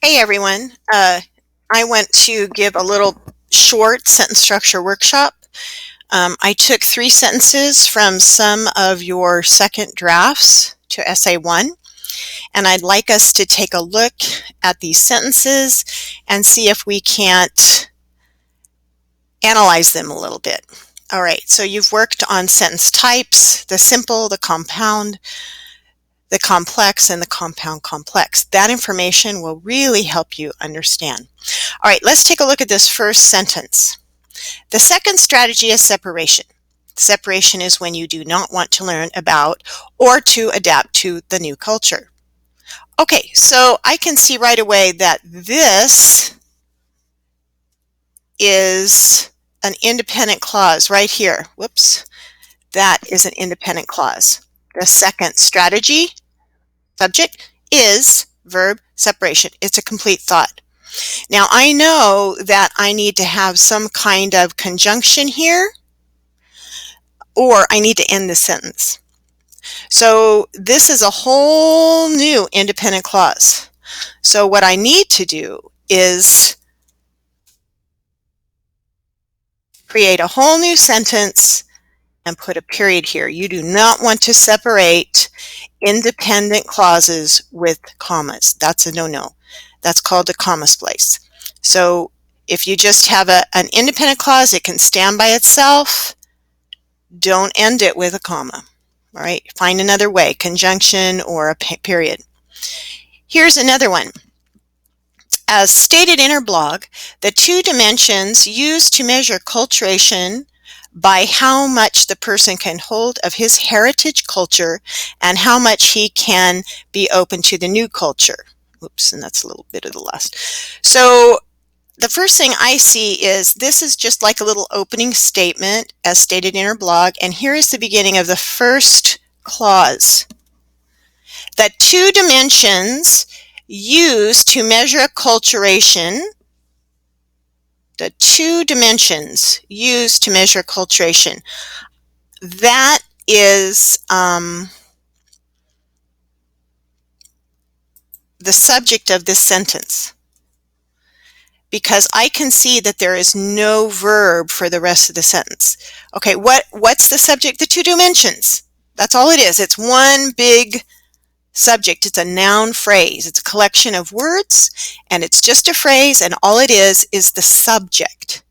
Hey everyone. I went to give a little short sentence structure workshop. I took 3 sentences from some of your second drafts to Essay 1, and I'd like us to take a look at these sentences and see if we can't analyze them a little bit. All right, so you've worked on sentence types, the simple, the compound, the complex, and the compound complex. That information will really help you understand. All right, let's take a look at this first sentence. The second strategy is separation. Separation is when you do not want to learn about or to adapt to the new culture. Okay, so I can see right away that this is an independent clause right here. Whoops. That is an independent clause. The second strategy, subject, is verb separation. It's a complete thought. Now I know that I need to have some kind of conjunction here, or I need to end the sentence. So this is a whole new independent clause. So what I need to do is create a whole new sentence and put a period here. You do not want to separate independent clauses with commas. That's a no-no. That's called a comma splice. So if you just have an independent clause, it can stand by itself. Don't end it with a comma. All right, find another way, conjunction or a period. Here's another one. As stated in her blog, the 2 dimensions used to measure culturation by how much the person can hold of his heritage culture and how much he can be open to the new culture. Oops, and that's a little bit of the last. So the first thing I see is this is just like a little opening statement as stated in her blog, and here is the beginning of the first clause. The 2 dimensions used to measure acculturation, the 2 dimensions used to measure acculturation, that is the subject of this sentence, because I can see that there is no verb for the rest of the sentence. Okay, what's the subject? The 2 dimensions. That's all it is. It's one big subject. It's a noun phrase. It's a collection of words, and it's just a phrase, and all it is the subject.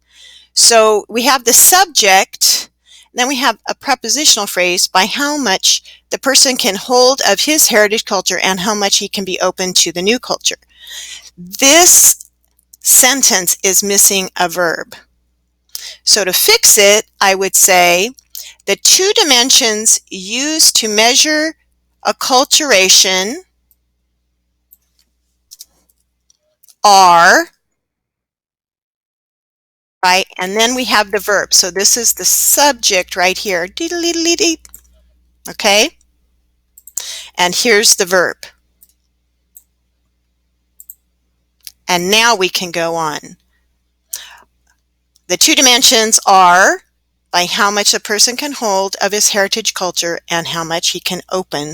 So we have the subject, then we have a prepositional phrase, by how much the person can hold of his heritage culture and how much he can be open to the new culture. This sentence is missing a verb. So to fix it, I would say the 2 dimensions used to measure acculturation are, right, and then we have the verb. So this is the subject right here. Okay? And here's the verb. And now we can go on. The 2 dimensions are by how much a person can hold of his heritage culture and how much he can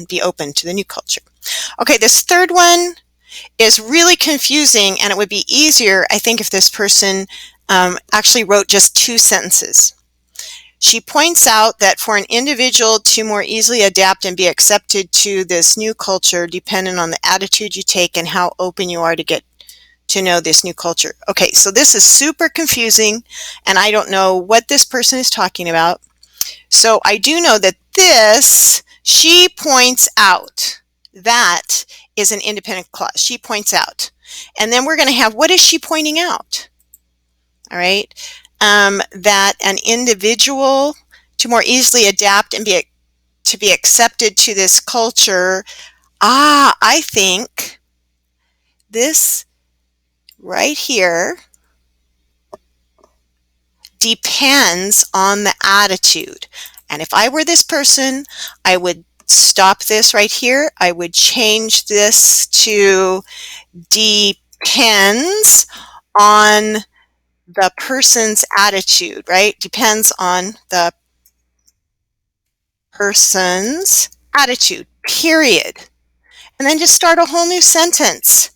be open to the new culture. Okay, this third one is really confusing, and it would be easier, I think, if this person actually wrote just 2 sentences. She points out that for an individual to more easily adapt and be accepted to this new culture, depending on the attitude you take and how open you are to get to know this new culture. Okay, so this is super confusing, and I don't know what this person is talking about. So I do know that this, she points out, that is an independent clause. She points out. And then we're going to have, what is she pointing out? All right, that an individual to more easily adapt and to be accepted to this culture. I think this right here depends on the attitude. And if I were this person, I would stop this right here. I would change this to depends on the person's attitude, right? Depends on the person's attitude, period. And then just start a whole new sentence.